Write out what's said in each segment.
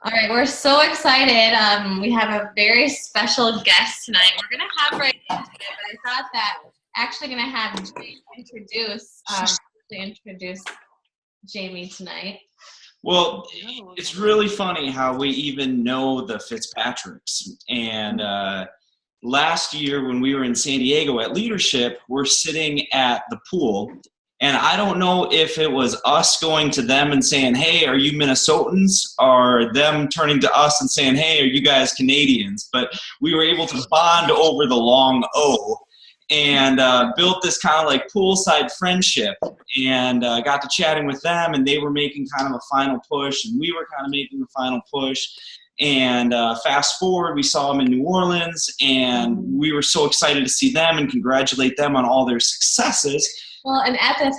All right, we're so excited. We have a very special guest tonight. We're going to have right into it, but I thought that actually going to have Jamie introduce Jamie tonight. Well, it's really funny how we even know the Fitzpatricks. And last year when we were in San Diego at Leadership, we're sitting at the pool. And I don't know if it was us going to them and saying, hey, are you Minnesotans? Or them turning to us and saying, hey, are you guys Canadians? But we were able to bond over the long O and built this kind of like poolside friendship, and got to chatting with them, and they were making kind of a final push, and we were kind of making a final push. And fast forward, we saw them in New Orleans, and we were so excited to see them and congratulate them on all their successes. Well, and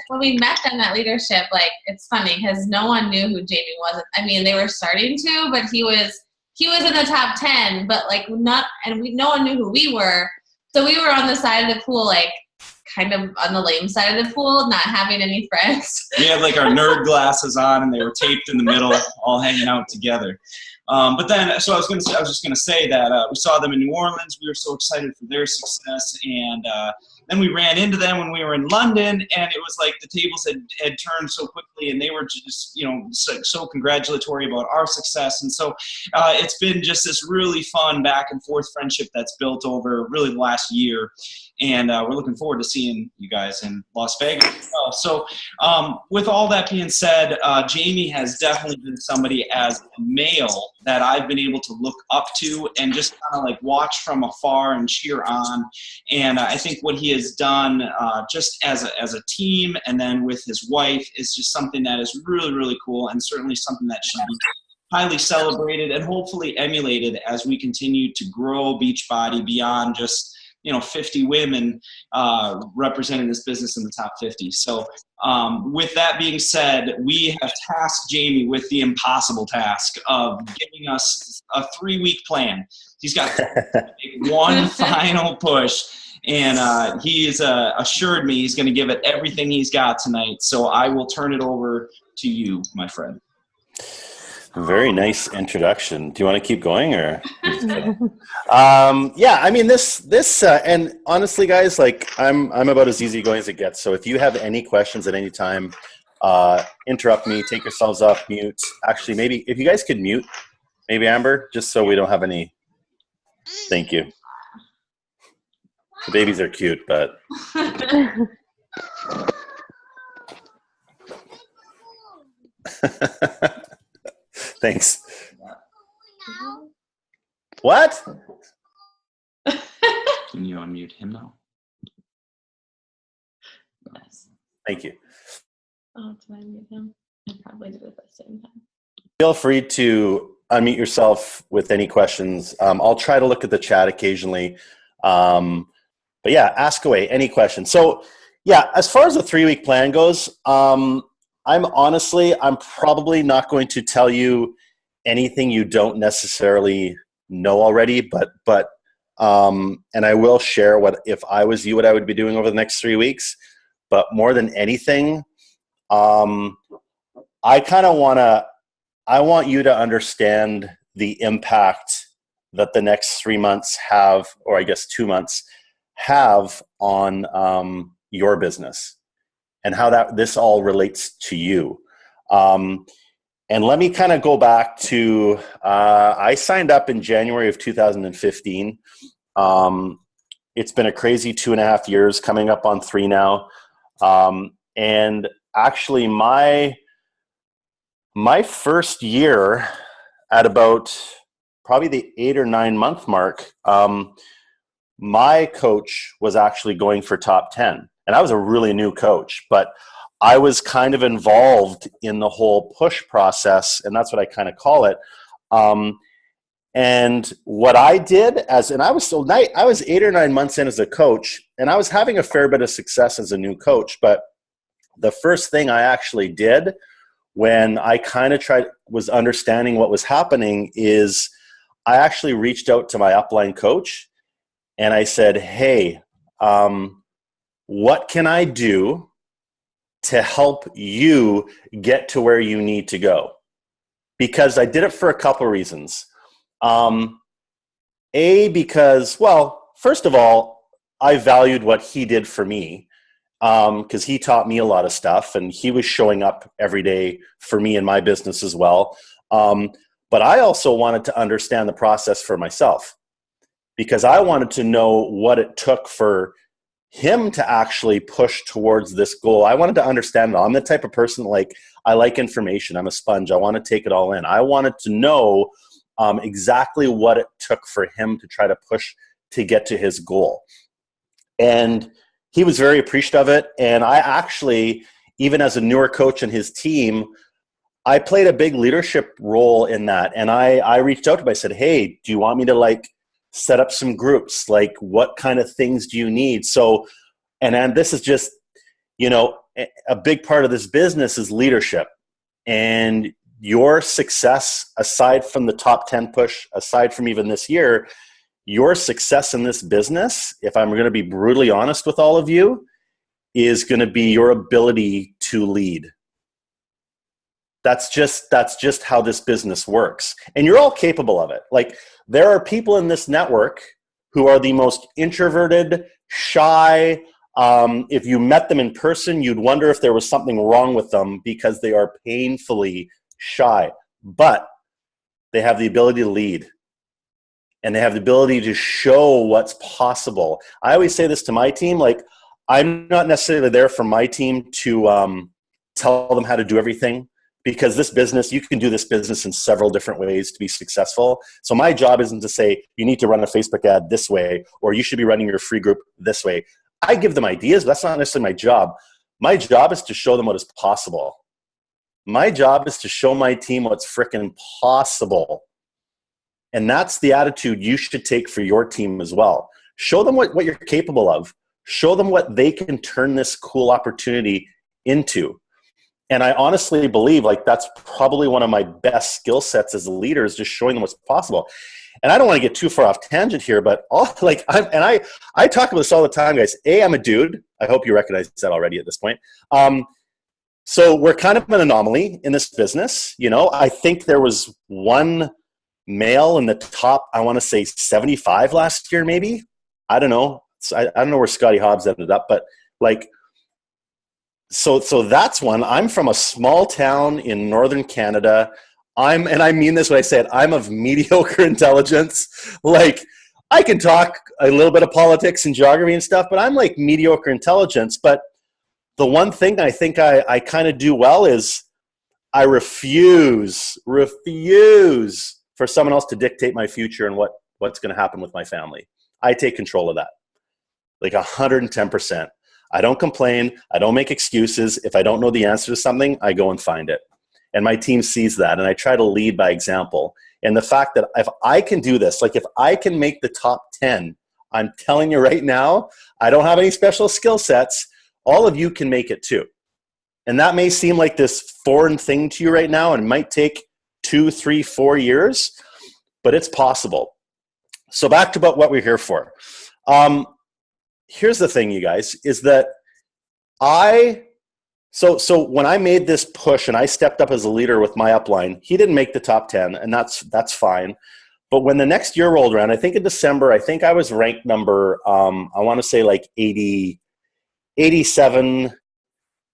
when we met them at Leadership, like, it's funny because no one knew who Jamie was. I mean, they were starting to, but he was in the top 10, but like no one knew who we were. So we were on the side of the pool, like kind of on the lame side of the pool, not having any friends. We had like our nerd glasses on, and they were taped in the middle, all hanging out together. But then, so I was just gonna say that we saw them in New Orleans. We were so excited for their success, and then we ran into them when we were in London, and it was like the tables had turned so quickly, and they were just, so congratulatory about our success. And so it's been just this really fun back and forth friendship that's built over really the last year. And we're looking forward to seeing you guys in Las Vegas as well. So with all that being said, Jamie has definitely been somebody as a male that I've been able to look up to and just kind of like watch from afar and cheer on. And I think what he has done just as a team and then with his wife is just something that is really, really cool, and certainly something that should be highly celebrated and hopefully emulated as we continue to grow Beachbody beyond just 50 women representing this business in the top 50. So with that being said, we have tasked Jamie with the impossible task of giving us a 3-week plan. He's got one final push, and he's assured me he's going to give it everything he's got tonight. So I will turn it over to you, my friend. Very nice introduction. Do you want to keep going, or? Yeah, I mean this, and honestly, guys, like I'm about as easygoing as it gets. So if you have any questions at any time, interrupt me. Take yourselves off mute. Actually, maybe if you guys could mute, maybe Amber, just so we don't have any. Thank you. The babies are cute, but. Thanks. What? Can you unmute him now? Yes. Thank you. Oh, did I mute him? I probably did it at the same time. Feel free to unmute yourself with any questions. I'll try to look at the chat occasionally. But yeah, ask away, any questions. So yeah, as far as the 3-week plan goes, I'm probably not going to tell you anything you don't necessarily know already, but and I will share what, if I was you, what I would be doing over the next 3 weeks. But more than anything, I want you to understand the impact that the next 3 months have, or I guess 2 months have on your business, and how this all relates to you. And let me kind of go back to, I signed up in January of 2015. It's been a crazy 2.5 years, coming up on 3 now. And actually my first year, at about probably the 8 or 9 month mark, my coach was actually going for top 10. And I was a really new coach, but I was kind of involved in the whole push process, and that's what I kind of call it. And what I did I was 8 or 9 months in as a coach, and I was having a fair bit of success as a new coach. But the first thing I actually did when I kind of was understanding what was happening is I actually reached out to my upline coach, and I said, hey, what can I do to help you get to where you need to go? because I did it for a couple of reasons. Because, well, first of all, I valued what he did for me, because he taught me a lot of stuff, and he was showing up every day for me in my business as well. But I also wanted to understand the process for myself, because I wanted to know what it took for him to actually push towards this goal. I wanted to understand it. I'm the type of person, like, I like information. I'm a sponge. I want to take it all in. I wanted to know exactly what it took for him to try to push to get to his goal. And he was very appreciative of it. And I actually, even as a newer coach in his team, I played a big leadership role in that. And I reached out to him. I said, hey, do you want me to like set up some groups? Like, what kind of things do you need? So, and this is just, you know, a big part of this business is leadership. And your success, aside from the top 10 push, aside from even this year, your success in this business, if I'm going to be brutally honest with all of you, is going to be your ability to lead. That's just how this business works. And you're all capable of it. Like, there are people in this network who are the most introverted, shy. If you met them in person, you'd wonder if there was something wrong with them, because they are painfully shy. But they have the ability to lead. And they have the ability to show what's possible. I always say this to my team, like, I'm not necessarily there for my team to tell them how to do everything, because this business, you can do this business in several different ways to be successful. So my job isn't to say, you need to run a Facebook ad this way, or you should be running your free group this way. I give them ideas, but that's not necessarily my job. My job is to show them what is possible. My job is to show my team what's freaking possible. And that's the attitude you should take for your team as well. Show them what you're capable of. Show them what they can turn this cool opportunity into. And I honestly believe, like, that's probably one of my best skill sets as a leader, is just showing them what's possible. And I don't want to get too far off tangent here, but I talk about this all the time, guys. I'm a dude. I hope you recognize that already at this point. So we're kind of an anomaly in this business. You know, I think there was one male in the top, I want to say 75 last year, maybe. I don't know. I don't know where Scotty Hobbs ended up, but like, so that's one. I'm from a small town in northern Canada. And I mean this when I say it, I'm of mediocre intelligence. Like, I can talk a little bit of politics and geography and stuff, but I'm like mediocre intelligence. But the one thing I think I kind of do well is I refuse for someone else to dictate my future and what's going to happen with my family. I take control of that, like 110%. I don't complain. I don't make excuses. If I don't know the answer to something, I go and find it. And my team sees that, and I try to lead by example. And the fact that if I can do this, like if I can make the top 10, I'm telling you right now, I don't have any special skill sets. All of you can make it too. And that may seem like this foreign thing to you right now, and it might take 2, 3, 4 years, but it's possible. So back to what we're here for. Here's the thing, you guys, is that so when I made this push and I stepped up as a leader with my upline, he didn't make the top 10, and that's fine. But when the next year rolled around, I think in December, I think I was ranked number, I want to say like 87.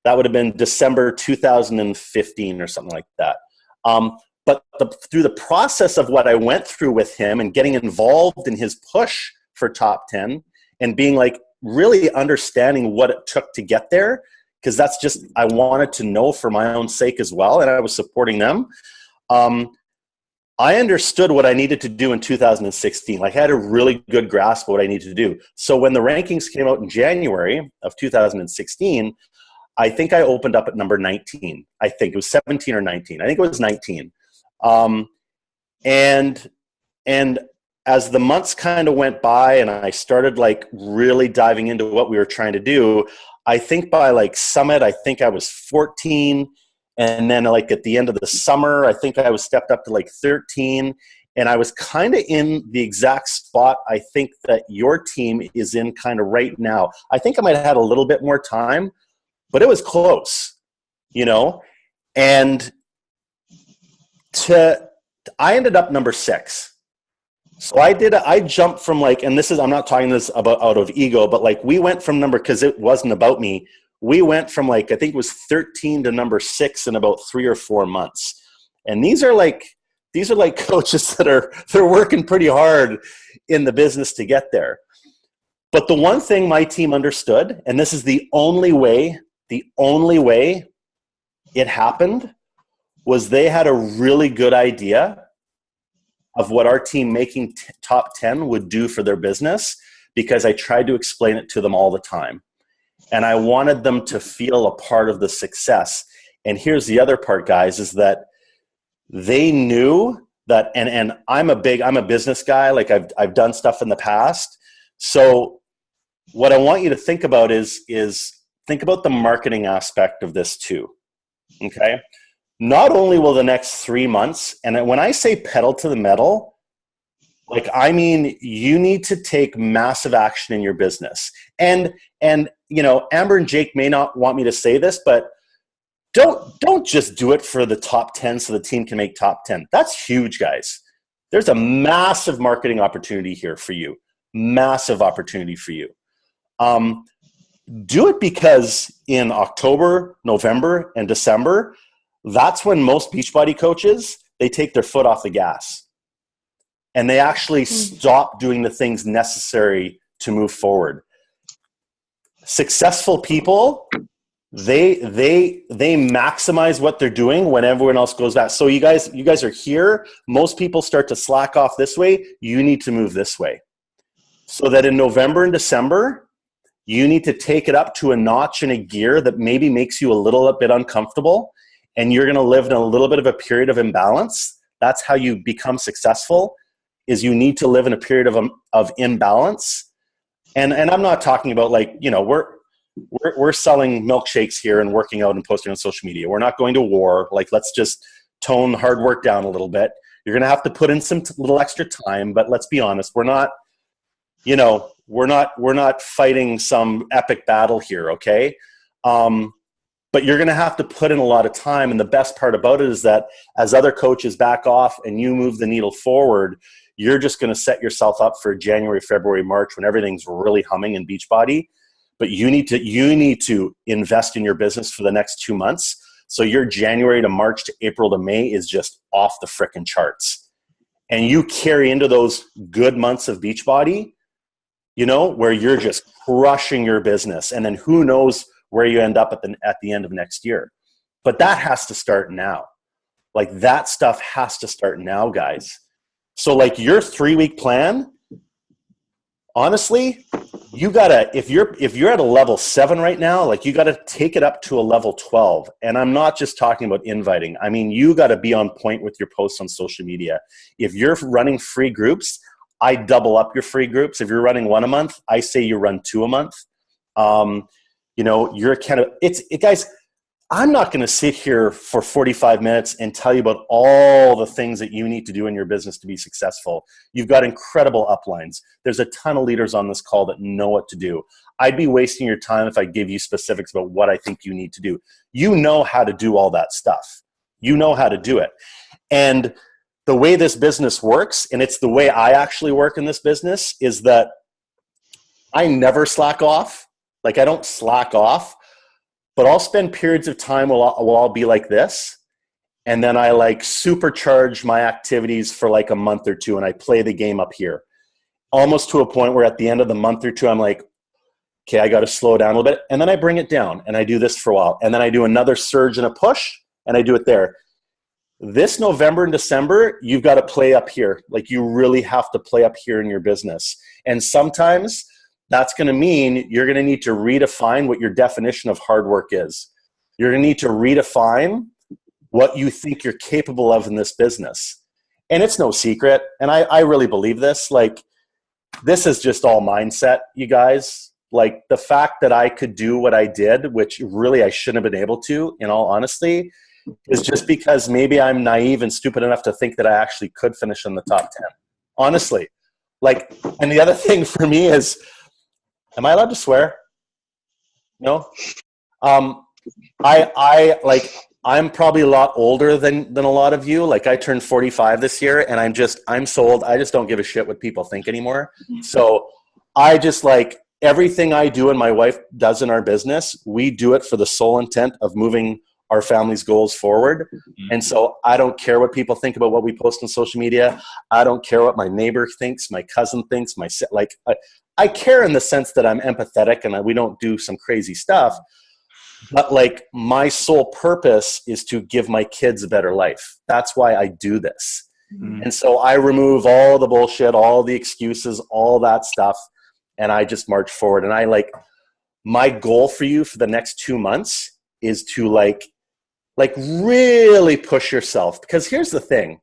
That would have been December 2015 or something like that. But through the process of what I went through with him and getting involved in his push for top 10 and being like really understanding what it took to get there, because that's just, I wanted to know for my own sake as well, and I was supporting them. I understood what I needed to do in 2016. Like, I had a really good grasp of what I needed to do. So when the rankings came out in January of 2016, I think I opened up at number 19. I think it was 17 or 19. I think it was 19. And as the months kind of went by and I started like really diving into what we were trying to do, I think by like Summit, I think I was 14. And then like at the end of the summer, I think I was stepped up to like 13. And I was kind of in the exact spot I think that your team is in kind of right now. I think I might have had a little bit more time, but it was close, you know? And I ended up number 6. So I jumped from like, and this is, I'm not talking this about out of ego, but like we went from cause it wasn't about me. We went from like, I think it was 13 to number 6 in about 3 or 4 months. And these are like coaches they're working pretty hard in the business to get there. But the one thing my team understood, and this is the only way it happened, was they had a really good idea of what our team making top 10 would do for their business, because I tried to explain it to them all the time. And I wanted them to feel a part of the success. And here's the other part, guys, is that they knew that, and I'm a business guy, like I've done stuff in the past. So what I want you to think about is think about the marketing aspect of this too. Okay. Not only will the next 3 months, and when I say pedal to the metal, like, I mean, you need to take massive action in your business. And you know, Amber and Jake may not want me to say this, but don't just do it for the top 10 so the team can make top 10. That's huge, guys. There's a massive marketing opportunity here for you. Massive opportunity for you. Do it because in October, November, and December, that's when most Beachbody coaches, they take their foot off the gas and they actually stop doing the things necessary to move forward. Successful people, they maximize what they're doing when everyone else goes back. So you guys are here. Most people start to slack off this way. You need to move this way, so that in November and December, you need to take it up to a notch in a gear that maybe makes you a little bit uncomfortable, and you're going to live in a little bit of a period of imbalance. That's how you become successful, is you need to live in a period of imbalance. And I'm not talking about, like, you know, we're selling milkshakes here and working out and posting on social media. We're not going to war. Like, let's just tone hard work down a little bit. You're going to have to put in some little extra time, but let's be honest. We're not, you know, we're not fighting some epic battle here. Okay. But you're going to have to put in a lot of time. And the best part about it is that as other coaches back off and you move the needle forward, you're just going to set yourself up for January, February, March, when everything's really humming in Beachbody. But you need to invest in your business for the next 2 months. So your January to March to April to May is just off the frickin' charts. And you carry into those good months of Beachbody, you know, where you're just crushing your business. And then who knows where you end up at the end of next year. But that has to start now. Like, that stuff has to start now, guys. So like your 3-week plan, honestly, you gotta, if you're at a level 7 right now, like, you gotta take it up to a level 12. And I'm not just talking about inviting. I mean, you gotta be on point with your posts on social media. If you're running free groups, I double up your free groups. If you're running 1 a month, I say you run 2 a month. You know, you're kind of, guys, I'm not going to sit here for 45 minutes and tell you about all the things that you need to do in your business to be successful. You've got incredible uplines. There's a ton of leaders on this call that know what to do. I'd be wasting your time if I give you specifics about what I think you need to do. You know how to do all that stuff. You know how to do it. And the way this business works, and it's the way I actually work in this business, is that I never slack off. Like, I don't slack off, but I'll spend periods of time where I'll be like this. And then I like supercharge my activities for like a month or 2, and I play the game up here, almost to a point where at the end of the month or 2, I'm like, okay, I got to slow down a little bit. And then I bring it down and I do this for a while. And then I do another surge and a push and I do it there. This November and December, you've got to play up here. Like, you really have to play up here in your business. And sometimes that's going to mean you're going to need to redefine what your definition of hard work is. You're going to need to redefine what you think you're capable of in this business. And it's no secret. And I really believe this. Like, this is just all mindset, you guys. Like, the fact that I could do what I did, which really I shouldn't have been able to, in all honesty, is just because maybe I'm naive and stupid enough to think that I actually could finish in the top 10. Honestly. Like, and the other thing for me is, am I allowed to swear? No? I I'm probably a lot older than a lot of you. Like I turned 45 this year and I'm so old. I just don't give a shit what people think anymore. So I just like everything I do and my wife does in our business, we do it for the sole intent of moving our family's goals forward. And so I don't care what people think about what we post on social media. I don't care what my neighbor thinks, my cousin thinks, I care in the sense that I'm empathetic and we don't do some crazy stuff. But like my sole purpose is to give my kids a better life. That's why I do this. And so I remove all the bullshit, all the excuses, all that stuff. And I just march forward. And my goal for you for the next 2 months is to like really push yourself. Because here's the thing.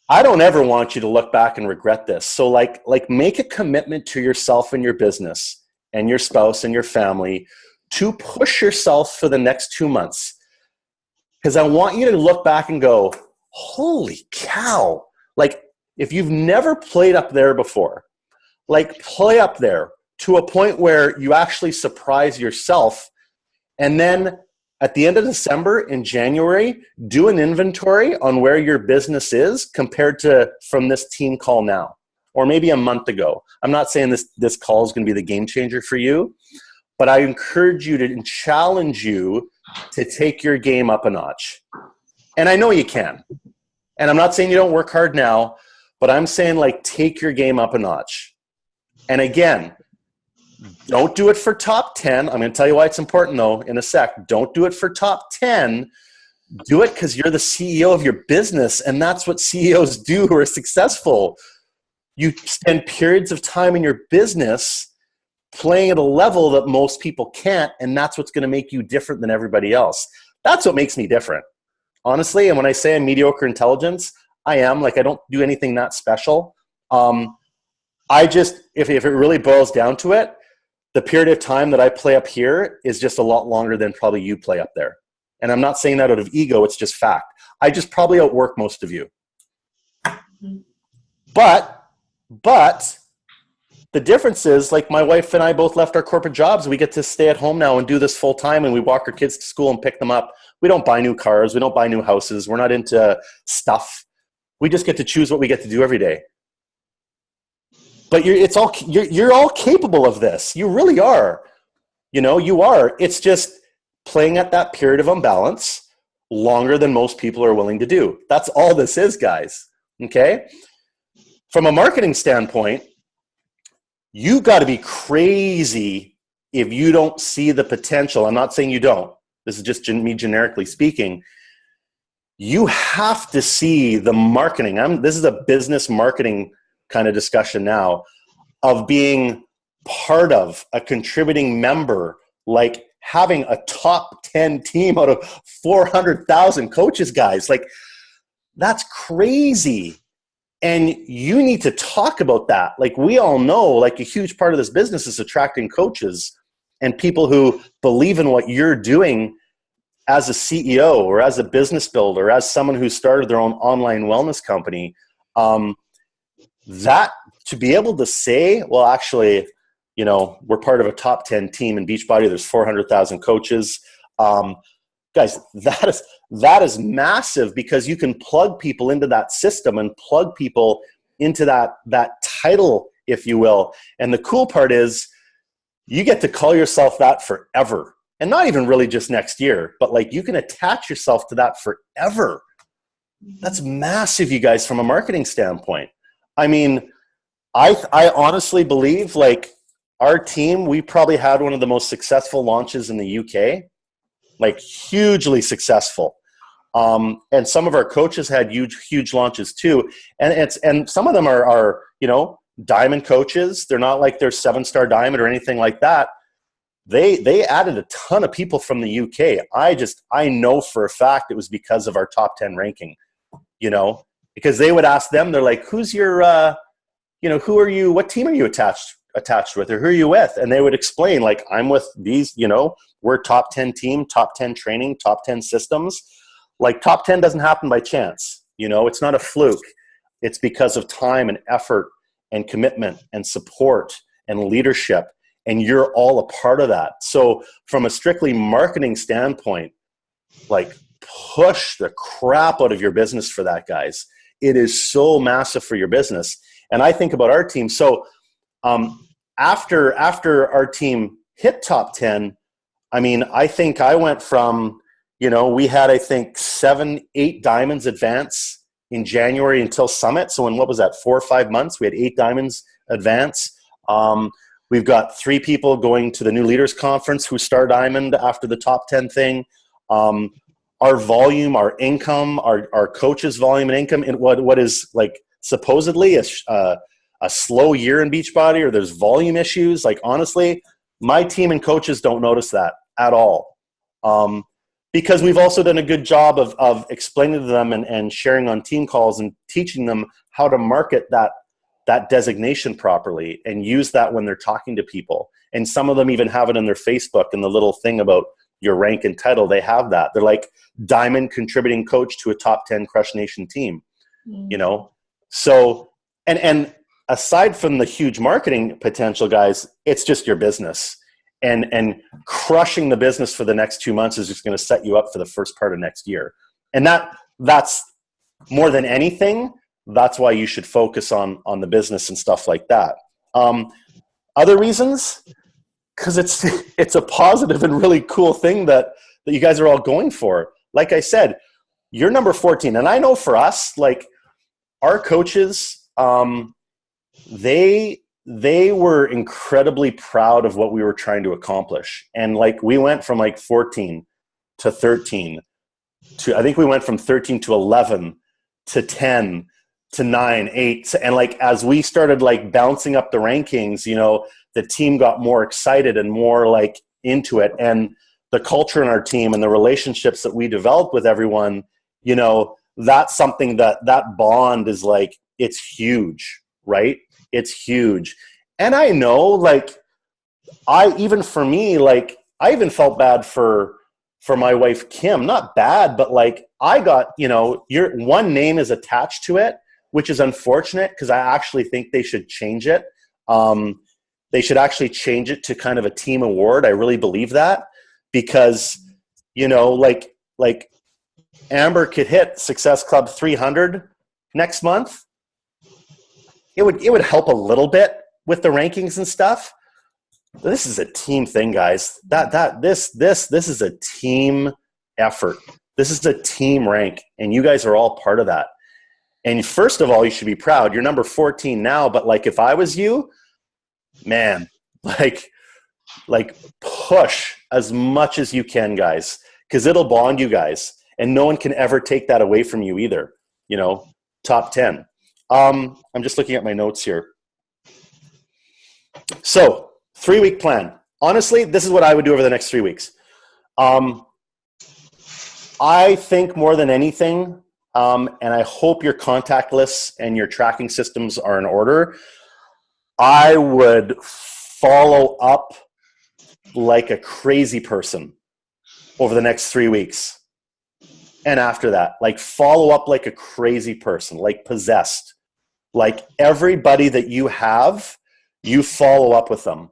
I don't ever want you to look back and regret this. So like make a commitment to yourself and your business and your spouse and your family to push yourself for the next 2 months. Because I want you to look back and go, holy cow. Like if you've never played up there before, like play up there to a point where you actually surprise yourself. And then at the end of December in January, do an inventory on where your business is compared to from this team call now, or maybe a month ago. I'm not saying this call is going to be the game changer for you, but I encourage you to and challenge you to take your game up a notch. And I know you can. And I'm not saying you don't work hard now, but I'm saying like take your game up a notch. And again, don't do it for top 10. I'm going to tell you why it's important though in a sec. Don't do it for top 10. Do it because you're the CEO of your business, and that's what CEOs do who are successful. You spend periods of time in your business playing at a level that most people can't, and that's what's going to make you different than everybody else. That's what makes me different, honestly. And when I say I'm mediocre intelligence, I am. Like I don't do anything that special. I just, if it really boils down to it, the period of time that I play up here is just a lot longer than probably you play up there. And I'm not saying that out of ego, it's just fact. I just probably outwork most of you. But the difference is, like my wife and I both left our corporate jobs. We get to stay at home now and do this full time, and we walk our kids to school and pick them up. We don't buy new cars. We don't buy new houses. We're not into stuff. We just get to choose what we get to do every day. But you're all capable of this. You really are. You are. It's just playing at that period of imbalance longer than most people are willing to do. That's all this is, guys. Okay? From a marketing standpoint, you got to be crazy if you don't see the potential. I'm not saying you don't. This is just me generically speaking. You have to see the marketing. This is a business marketing kind of discussion now, of being part of a contributing member, like having a top 10 team out of 400,000 coaches, guys. Like that's crazy. And you need to talk about that. Like we all know, like a huge part of this business is attracting coaches and people who believe in what you're doing as a CEO or as a business builder, as someone who started their own online wellness company. That to be able to say, well, actually, we're part of a top 10 team in Beachbody. There's 400,000 coaches. Guys, that is massive, because you can plug people into that system and plug people into that title, if you will. And the cool part is you get to call yourself that forever, and not even really just next year, but like you can attach yourself to that forever. That's massive, you guys, from a marketing standpoint. I mean, I honestly believe like our team, we probably had one of the most successful launches in the UK, like hugely successful. And some of our coaches had huge launches too. And some of them are diamond coaches. They're not like they're 7-star diamond or anything like that. They added a ton of people from the UK. I know for a fact it was because of our top 10 ranking, because they would ask them, they're like, who's your, who are you, what team are you attached with, or who are you with? And they would explain, like, I'm with these, we're top 10 team, top 10 training, top 10 systems. Like top 10 doesn't happen by chance. It's not a fluke. It's because of time and effort and commitment and support and leadership. And you're all a part of that. So from a strictly marketing standpoint, like push the crap out of your business for that, guys. It is so massive for your business. And I think about our team. So after our team hit top 10, I mean, I think I went from, we had, I think 7-8 diamonds advance in January until summit. So in, what was that, 4 or 5 months, we had 8 diamonds advance. We've got 3 people going to the new leaders conference who star diamond after the top 10 thing. Our volume, our income, our coaches' volume and income, in what is like supposedly a slow year in Beachbody, or there's volume issues. Like, honestly, my team and coaches don't notice that at all. Because we've also done a good job of explaining to them and sharing on team calls and teaching them how to market that designation properly and use that when they're talking to people. And some of them even have it in their Facebook, and the little thing about your rank and title, they have that. They're like diamond contributing coach to a top 10 Crush Nation team, So, and aside from the huge marketing potential, guys, it's just your business. And crushing the business for the next 2 months is just going to set you up for the first part of next year. And that's more than anything. That's why you should focus on the business and stuff like that. Other reasons, because it's a positive and really cool thing that you guys are all going for. Like I said, you're number 14. And I know for us, like our coaches, they were incredibly proud of what we were trying to accomplish. And like we went from like 14 to 13 to, I think we went from 13 to 11 to 10 to 9, 8. And like, as we started like bouncing up the rankings, the team got more excited and more like into it. And the culture in our team and the relationships that we developed with everyone, that's something that bond is like, it's huge, right? It's huge. And I know, like, even for me, like, I even felt bad for my wife, Kim. Not bad, but like, I got, your one name is attached to it, which is unfortunate, because I actually think they should change it. They should actually change it to kind of a team award. I really believe that, because, like Amber could hit Success Club 300 next month. It would help a little bit with the rankings and stuff. This is a team thing, guys. This is a team effort. This is a team rank, and you guys are all part of that. And first of all, you should be proud. You're number 14 now, but like if I was you, man, like push as much as you can, guys, because it'll bond you guys, and no one can ever take that away from you either. Top 10. I'm just looking at my notes here. So 3-week plan. Honestly, this is what I would do over the next 3 weeks. I think more than anything, and I hope your contact lists and your tracking systems are in order, I would follow up like a crazy person over the next 3 weeks. And after that, like follow up like a crazy person, like possessed. Like everybody that you have, you follow up with them.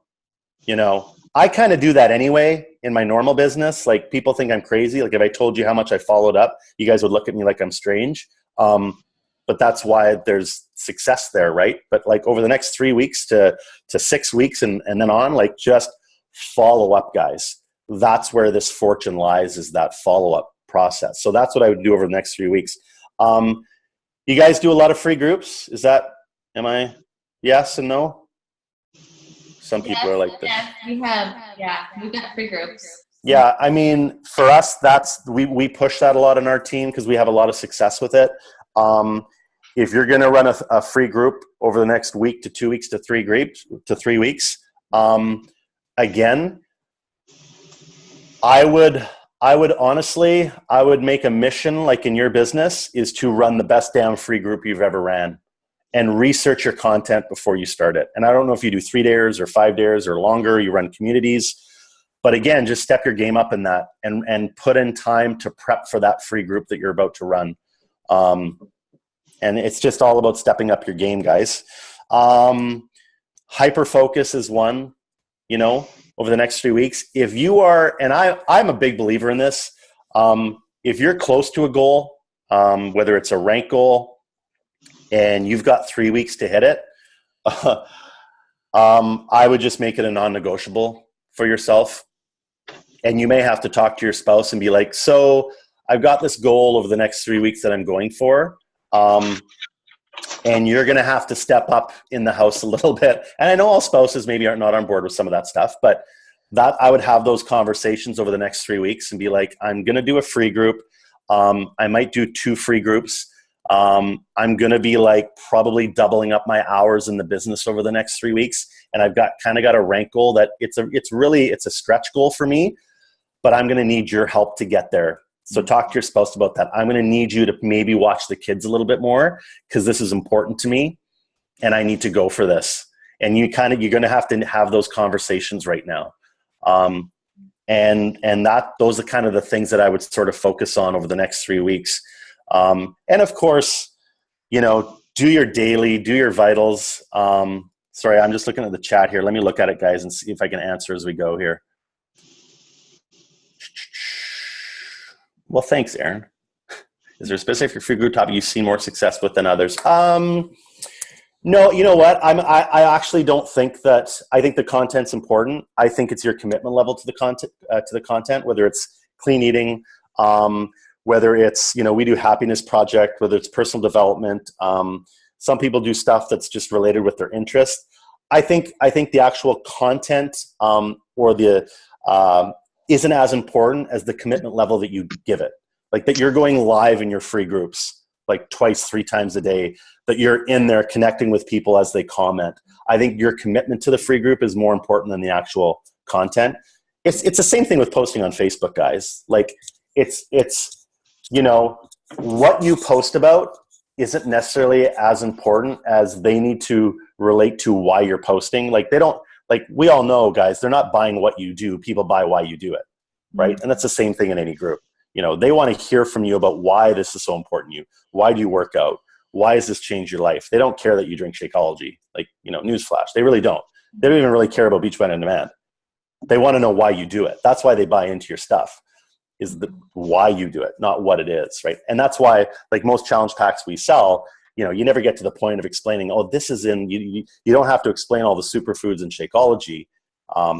I kind of do that anyway in my normal business. Like people think I'm crazy. Like if I told you how much I followed up, you guys would look at me like I'm strange. But that's why there's success there, right? But like over the next 3 weeks to 6 weeks and then on, like just follow up, guys. That's where this fortune lies, is that follow-up process. So that's what I would do over the next 3 weeks. You guys do a lot of free groups? Am I yes and no? Some people are like this. Yes, we've got free groups. Yeah, I mean, for us, we push that a lot in our team because we have a lot of success with it. If you're going to run a free group over the next week to 2 weeks to 3 weeks, again, I would honestly, I would make a mission, like in your business, is to run the best damn free group you've ever ran, and research your content before you start it. And I don't know if you do 3 days or 5 days or longer, you run communities, but again, just step your game up in that and put in time to prep for that free group that you're about to run. And it's just all about stepping up your game, guys. Hyper focus is one, over the next 3 weeks. If you are, and I'm a big believer in this, If you're close to a goal, whether it's a rank goal and you've got 3 weeks to hit it, I would just make it a non-negotiable for yourself. And you may have to talk to your spouse and be like, so I've got this goal over the next 3 weeks that I'm going for. And you're going to have to step up in the house a little bit. And I know all spouses maybe are not on board with some of that stuff, but that I would have those conversations over the next 3 weeks and be like, I'm going to do a free group. I might do 2 free groups. I'm going to be like probably doubling up my hours in the business over the next 3 weeks. And I've got a rank goal that it's a stretch goal for me, but I'm going to need your help to get there. So talk to your spouse about that. I'm going to need you to maybe watch the kids a little bit more because this is important to me and I need to go for this. And you're going to have those conversations right now. And those are kind of the things that I would sort of focus on over the next 3 weeks. And of course, do your daily, do your vitals. Sorry, I'm just looking at the chat here. Let me look at it, guys, and see if I can answer as we go here. Well, thanks, Aaron. Is there a specific free group topic you've seen more success with than others? No, you know what? I actually don't think that. I think the content's important. I think it's your commitment level to the content, whether it's clean eating, whether it's, we do happiness project, whether it's personal development. Some people do stuff that's just related with their interest. I think the actual content or the isn't as important as the commitment level that you give it. Like that you're going live in your free groups like 2-3 times a day, that you're in there connecting with people as they comment. I think your commitment to the free group is more important than the actual content. It's the same thing with posting on Facebook, guys. Like it's what you post about isn't necessarily as important as they need to relate to why you're posting. Like we all know, guys, they're not buying what you do. People buy why you do it, right? And that's the same thing in any group. They want to hear from you about why this is so important to you. Why do you work out? Why has this changed your life? They don't care that you drink Shakeology. Like, newsflash. They really don't. They don't even really care about Beachbody On Demand. They want to know why you do it. That's why they buy into your stuff, is the why you do it, not what it is, right? And that's why, like most challenge packs we sell, you never get to the point of explaining, this is in, you don't have to explain all the superfoods and Shakeology.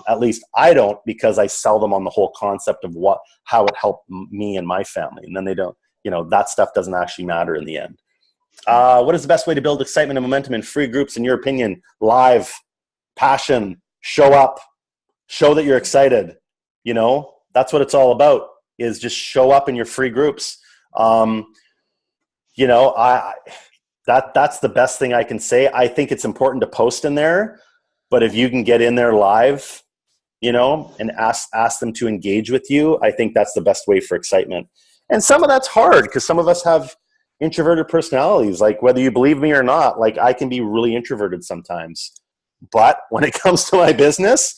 At least I don't, because I sell them on the whole concept of how it helped me and my family. And then they don't, that stuff doesn't actually matter in the end. What is the best way to build excitement and momentum in free groups, in your opinion? Live, passion, show up, show that you're excited. That's what it's all about, is just show up in your free groups. That's the best thing I can say. I think it's important to post in there, but if you can get in there live, and ask them to engage with you, I think that's the best way for excitement. And some of that's hard because some of us have introverted personalities. Like, whether you believe me or not, like I can be really introverted sometimes. But when it comes to my business,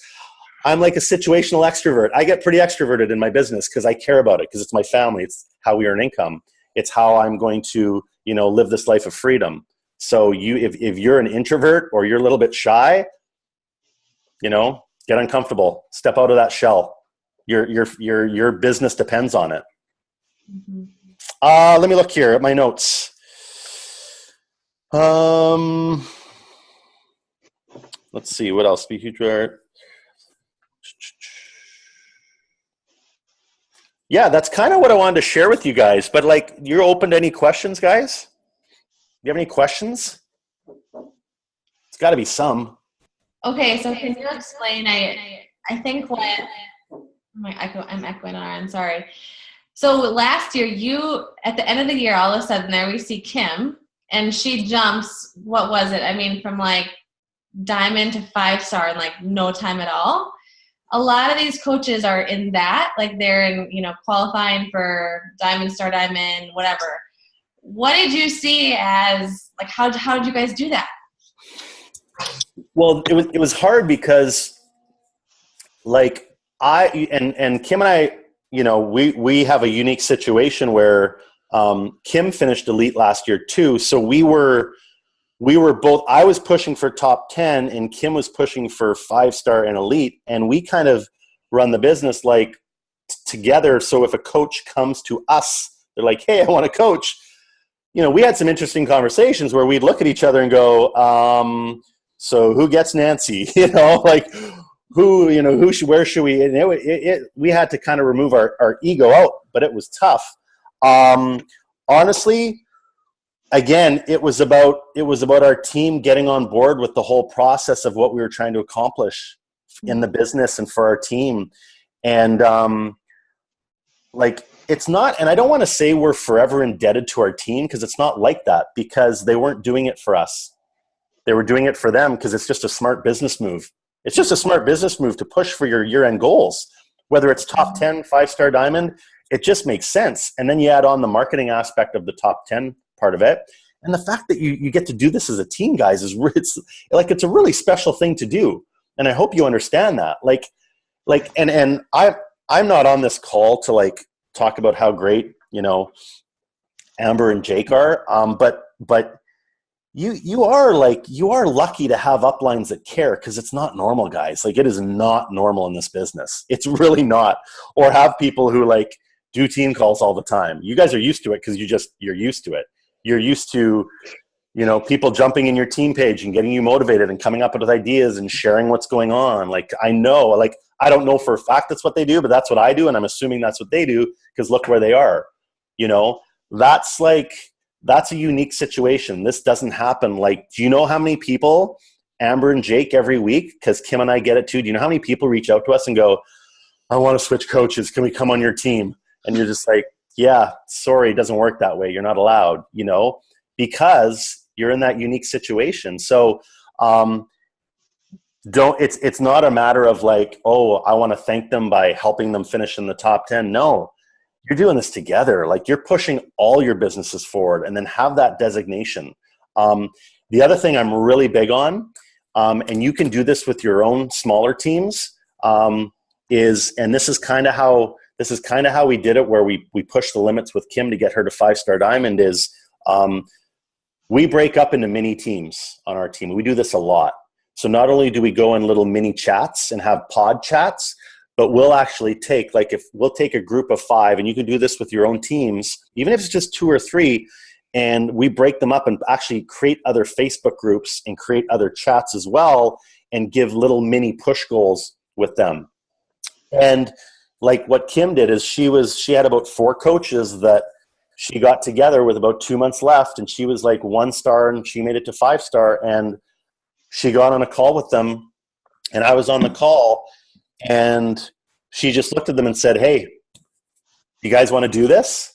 I'm like a situational extrovert. I get pretty extroverted in my business because I care about it, because it's my family. It's how we earn income. It's how I'm going to, live this life of freedom. So if you're an introvert or you're a little bit shy, get uncomfortable, step out of that shell. Your business depends on it. Mm-hmm. Let me look here at my notes. Let's see, what else? Yeah, that's kind of what I wanted to share with you guys. But like, you're open to any questions, guys? Do you have any questions? It's got to be some. Okay, so can you explain? I think I'm echoing on. Sorry. So last year, at the end of the year, all of a sudden there we see Kim, and she jumps. What was it? I mean, from like diamond to 5-star in like no time at all. A lot of these coaches are in that, like they're in, qualifying for diamond, star diamond, whatever. What did you see as, like, how did you guys do that? Well, it was hard because, like, and Kim and I, we have a unique situation where Kim finished elite last year too. So we were both, I was pushing for top 10 and Kim was pushing for 5-star and elite. And we kind of run the business like together. So if a coach comes to us, they're like, hey, I want to coach. We had some interesting conversations where we'd look at each other and go, so who gets Nancy? Like where should we? And we had to kind of remove our ego out, but it was tough. Honestly, again, it was about our team getting on board with the whole process of what we were trying to accomplish in the business and for our team. And it's not, and I don't want to say we're forever indebted to our team, because it's not like that, because they weren't doing it for us. They were doing it for them, because it's just a smart business move. It's just a smart business move to push for your year-end goals, whether it's top 10, 5-star diamond. It just makes sense. And then you add on the marketing aspect of the top 10 part of it. And the fact that you get to do this as a team, guys, it's a really special thing to do. And I hope you understand that. And I'm not on this call to talk about how great, Amber and Jake are. But you are lucky to have uplines that care, because it's not normal, guys. It is not normal in this business. It's really not. Or have people who do team calls all the time. You guys are used to it because you're used to it. You're used to, people jumping in your team page and getting you motivated and coming up with ideas and sharing what's going on. I know, I don't know for a fact that's what they do, but that's what I do. And I'm assuming that's what they do, because look where they are. That's a unique situation. This doesn't happen. Do you know how many people, Amber and Jake, every week, because Kim and I get it too, do you know how many people reach out to us and go, I want to switch coaches. Can we come on your team? And you're just like, yeah, sorry, it doesn't work that way. You're not allowed, because you're in that unique situation. So it's not a matter of oh, I want to thank them by helping them finish in the top 10. No, you're doing this together. You're pushing all your businesses forward, and then have that designation. The other thing I'm really big on, and you can do this with your own smaller teams, is, and this is kind of how we did it, where we pushed the limits with Kim to get her to 5-star diamond, is we break up into mini teams on our team. We do this a lot. So not only do we go in little mini chats and have pod chats, but we'll actually take, if we'll take a group of 5, and you can do this with your own teams, even if it's just 2 or 3, and we break them up and actually create other Facebook groups and create other chats as well, and give little mini push goals with them. And what Kim did is she had about 4 coaches that she got together with about 2 months left, and she was 1 star, and she made it to 5-star, and she got on a call with them, and I was on the call, and she just looked at them and said, hey, you guys want to do this?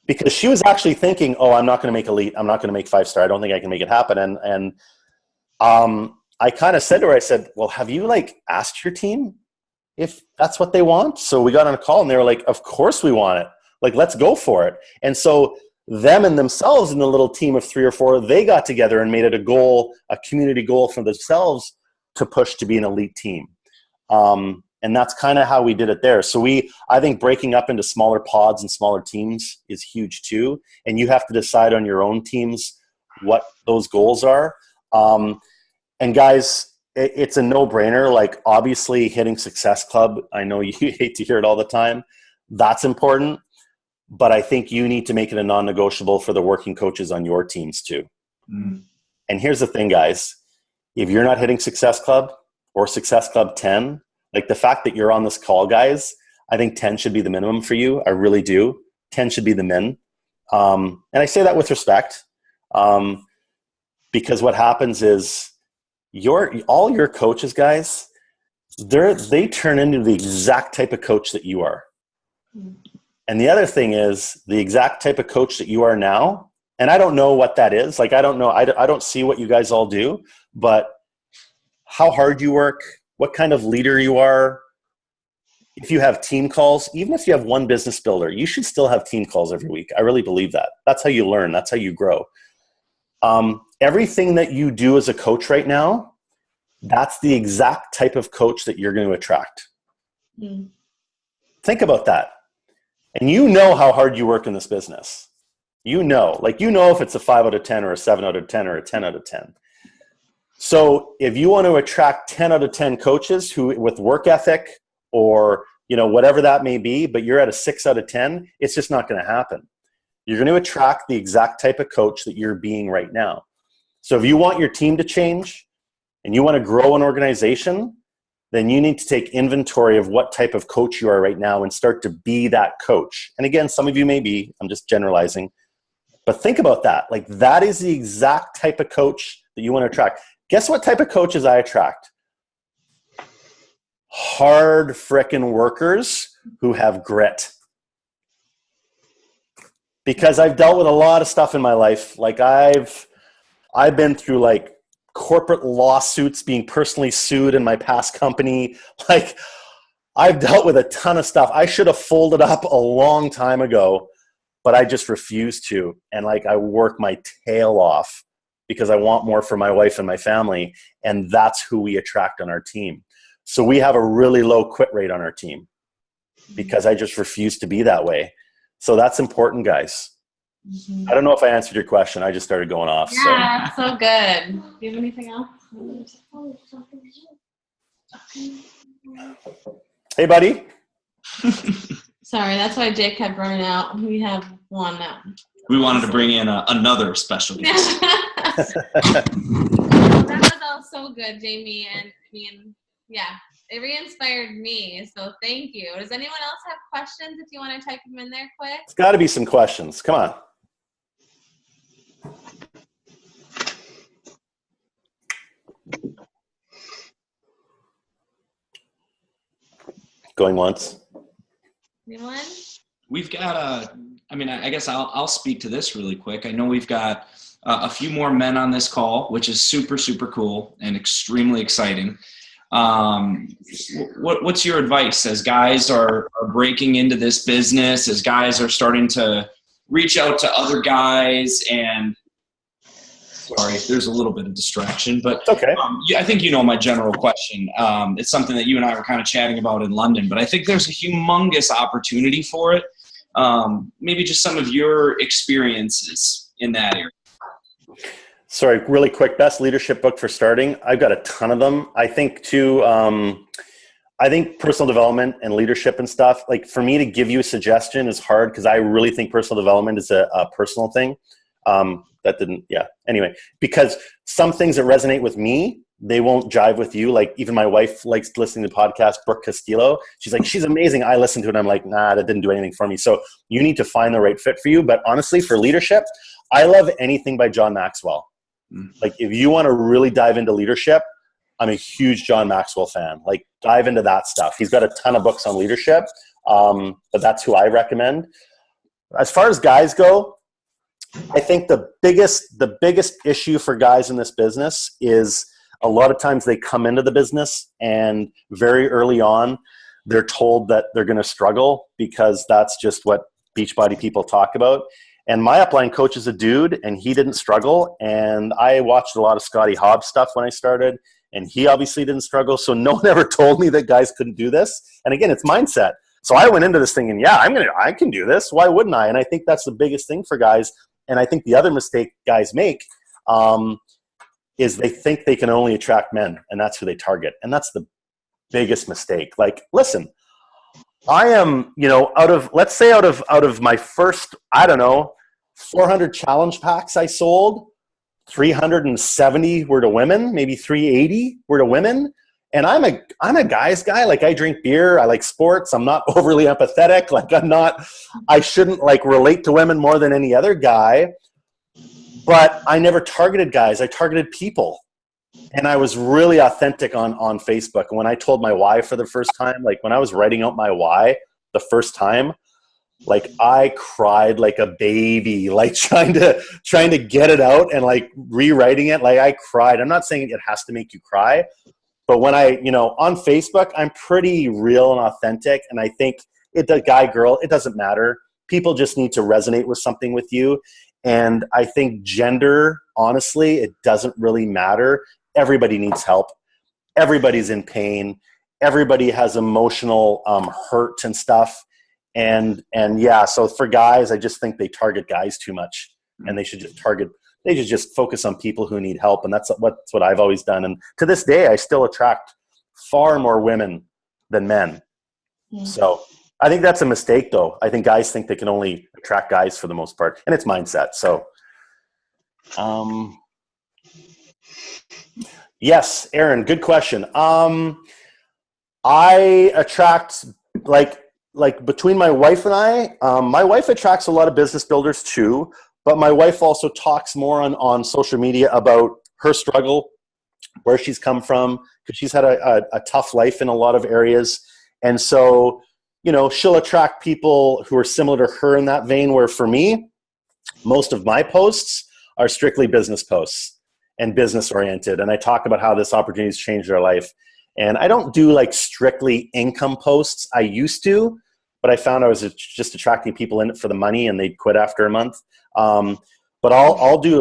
Because she was actually thinking, oh, I'm not going to make elite. I'm not going to make 5-star. I don't think I can make it happen. And I kind of said to her, I said, well, have you asked your team if that's what they want? So we got on a call, and they were like, of course we want it. Let's go for it. And so them and themselves in the little team of 3 or 4, they got together and made it a goal, a community goal for themselves to push to be an elite team. And that's kind of how we did it there. So I think breaking up into smaller pods and smaller teams is huge too. And you have to decide on your own teams what those goals are. And guys, it's a no-brainer. Obviously hitting Success Club, I know you hate to hear it all the time. That's important. But I think you need to make it a non-negotiable for the working coaches on your teams too. Mm. And here's the thing, guys. If you're not hitting Success Club or Success Club 10, the fact that you're on this call, guys, I think 10 should be the minimum for you. I really do. 10 should be the min. And I say that with respect, because what happens is all your coaches, guys, they turn into the exact type of coach that you are. Mm. And the other thing is the exact type of coach that you are now. And I don't know what that is. I don't know. I don't see what you guys all do, but how hard you work, what kind of leader you are. If you have team calls, even if you have one business builder, you should still have team calls every week. I really believe that. That's how you learn. That's how you grow. Everything that you do as a coach right now, that's the exact type of coach that you're going to attract. Mm. Think about that. And you know how hard you work in this business. You know if it's a 5 out of 10 or a 7 out of 10 or a 10 out of 10. So if you want to attract 10 out of 10 coaches who with work ethic or whatever that may be, but you're at a 6 out of 10, it's just not going to happen. You're going to attract the exact type of coach that you're being right now. So if you want your team to change and you want to grow an organization, then you need to take inventory of what type of coach you are right now and start to be that coach. And again, some of you may be, I'm just generalizing, but think about that. Like, that is the exact type of coach that you want to attract. Guess what type of coaches I attract? Hard frickin' workers who have grit. Because I've dealt with a lot of stuff in my life. Like, I've been through like corporate lawsuits, being personally sued in my past company. Like, I've dealt with a ton of stuff. I should have folded up a long time ago, but I just refused to. And like, I work my tail off because I want more for my wife and my family. And that's who we attract on our team. So we have a really low quit rate on our team because I just refuse to be that way. So that's important, guys. I don't know if I answered your question. I just started going off. Yeah, so good. Do you have anything else? Hey, buddy. Sorry, that's why Jake kept running out. We have one now. We wanted to bring in another special guest. That was all so good, Jamie. And yeah, it re-inspired me. So thank you. Does anyone else have questions if you want to type them in there quick? It's got to be some questions. Come on. Going once. Anyone? We've got I guess I'll speak to this really quick. I know we've got a few more men on this call, which is super, super cool and extremely exciting. What's your advice as guys are breaking into this business, as guys are starting to reach out to other guys? And sorry, there's a little bit of distraction, but okay. I think you know my general question. It's something that you and I were kind of chatting about in London, but I think there's a humongous opportunity for it. Maybe just some of your experiences in that area. Sorry, really quick, best leadership book for starting. I've got a ton of them. I think too, I think personal development and leadership and stuff, like for me to give you a suggestion is hard because I really think personal development is a personal thing. Anyway, because some things that resonate with me, they won't jive with you. Like even my wife likes listening to the podcast, Brooke Castillo. She's like, she's amazing. I listen to it. I'm like, nah, that didn't do anything for me. So you need to find the right fit for you. But honestly, for leadership, I love anything by John Maxwell. Like if you want to really dive into leadership, I'm a huge John Maxwell fan. Like dive into that stuff. He's got a ton of books on leadership, but that's who I recommend. As far as guys go, I think the biggest issue for guys in this business is a lot of times they come into the business and very early on they're told that they're going to struggle because that's just what Beachbody people talk about. And my upline coach is a dude and he didn't struggle. And I watched a lot of Scotty Hobbs stuff when I started and he obviously didn't struggle. So no one ever told me that guys couldn't do this. And again, it's mindset. So I went into this thing and I can do this. Why wouldn't I? And I think that's the biggest thing for guys. And I think the other mistake guys make is they think they can only attract men and that's who they target. And that's the biggest mistake. Like, listen, I am, out of my first, 400 challenge packs I sold, 370 were to women, maybe 380 were to women. And I'm a guy's guy. Like I drink beer. I like sports. I'm not overly empathetic. Like I shouldn't like relate to women more than any other guy, but I never targeted guys. I targeted people. And I was really authentic on Facebook. And when I told my why for the first time, like when I was writing out my why the first time, like I cried like a baby, like trying to get it out and like rewriting it. Like I cried. I'm not saying it has to make you cry, but when on Facebook, I'm pretty real and authentic. And I think the guy, girl, it doesn't matter. People just need to resonate with something with you. And I think gender, honestly, it doesn't really matter. Everybody needs help. Everybody's in pain. Everybody has emotional hurt and stuff. And yeah, so for guys, I just think they target guys too much and they should just focus on people who need help. And that's what I've always done. And to this day, I still attract far more women than men. So I think that's a mistake, though. I think guys think they can only attract guys for the most part, and it's mindset. So, yes, Aaron, good question. I attract like between my wife and I, my wife attracts a lot of business builders too, but my wife also talks more on social media about her struggle, where she's come from, because she's had a tough life in a lot of areas. And so, she'll attract people who are similar to her in that vein, where for me, most of my posts are strictly business posts and business oriented. And I talk about how this opportunity has changed their life. And I don't do like strictly income posts. I used to, but I found I was just attracting people in it for the money and they'd quit after a month. But I'll do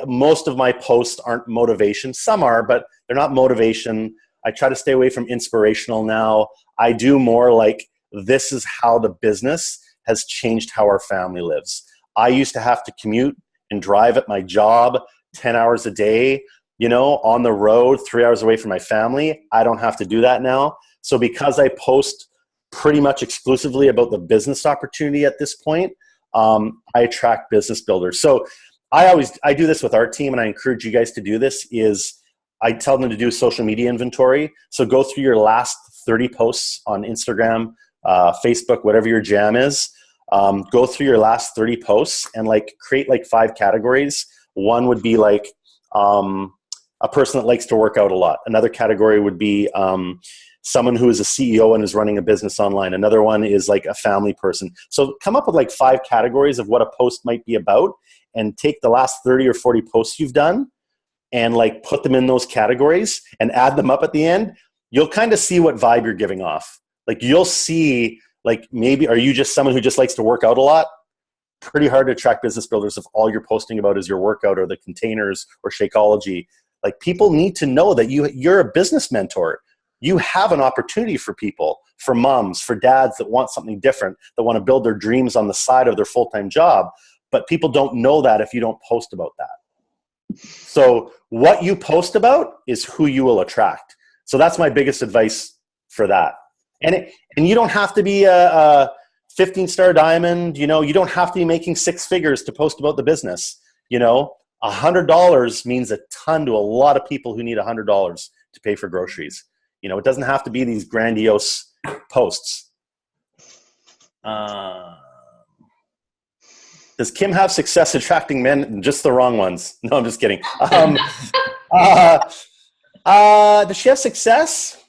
most of my posts aren't motivation. Some are, but they're not motivation. I try to stay away from inspirational now. I do more like, this is how the business has changed how our family lives. I used to have to commute and drive at my job 10 hours a day, on the road, 3 hours away from my family. I don't have to do that now. So because I post pretty much exclusively about the business opportunity at this point, I attract business builders. So I do this with our team, and I encourage you guys to do this, is I tell them to do social media inventory. So go through your last 30 posts on Instagram, Facebook, whatever your jam is. Go through your last 30 posts and create 5 categories. One would be a person that likes to work out a lot. Another category would be someone who is a CEO and is running a business online. Another one is a family person. So come up with 5 categories of what a post might be about, and take the last 30 or 40 posts you've done and put them in those categories and add them up at the end. You'll kind of see what vibe you're giving off. You'll see, maybe, are you just someone who just likes to work out a lot? Pretty hard to attract business builders if all you're posting about is your workout or the containers or Shakeology. People need to know that you're a business mentor. You have an opportunity for people, for moms, for dads that want something different, that want to build their dreams on the side of their full-time job. But people don't know that if you don't post about that. So what you post about is who you will attract. So that's my biggest advice for that. And you don't have to be a 15-star diamond. You don't have to be making 6 figures to post about the business. $100 means a ton to a lot of people who need $100 to pay for groceries. It doesn't have to be these grandiose posts. Does Kim have success attracting men? Just the wrong ones. No, I'm just kidding. Does she have success?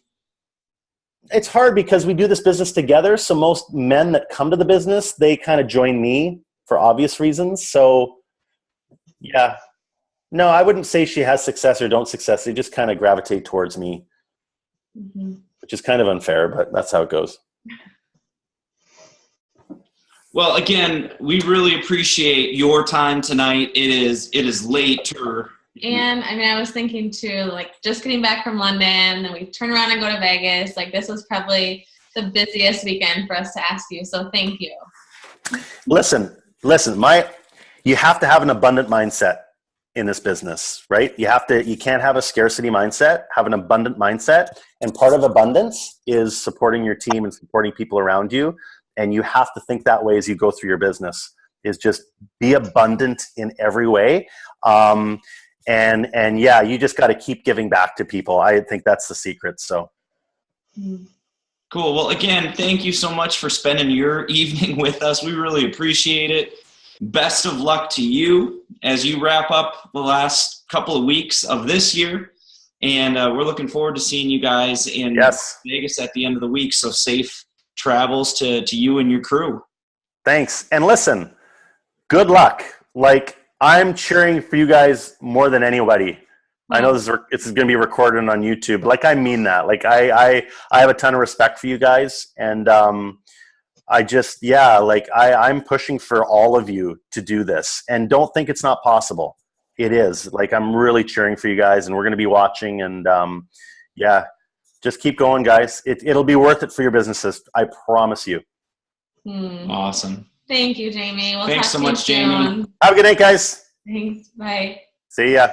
It's hard because we do this business together. So most men that come to the business, they kind of join me for obvious reasons. So yeah, no, I wouldn't say she has success or don't success. They just kind of gravitate towards me, which is kind of unfair, but that's how it goes. Well, again, we really appreciate your time tonight. It is late. And I was thinking too, just getting back from London, then we turn around and go to Vegas. This was probably the busiest weekend for us to ask you. So thank you. Listen, you have to have an abundant mindset in this business, right? You can't have a scarcity mindset, have an abundant mindset. And part of abundance is supporting your team and supporting people around you. And you have to think that way as you go through your business, is just be abundant in every way. And yeah, you just got to keep giving back to people. I think that's the secret. So. Cool. Well, again, thank you so much for spending your evening with us. We really appreciate it. Best of luck to you as you wrap up the last couple of weeks of this year. And we're looking forward to seeing you guys in Vegas at the end of the week. So safe travels to you and your crew. Thanks. And listen, good luck. I'm cheering for you guys more than anybody. I know this is going to be recorded on YouTube. I mean that. I have a ton of respect for you guys. And I'm pushing for all of you to do this. And don't think it's not possible. It is. I'm really cheering for you guys, and we're going to be watching. And just keep going, guys. It'll be worth it for your businesses. I promise you. Awesome. Thank you, Jamie. Thanks so much, Jamie. Have a good night, guys. Thanks. Bye. See ya.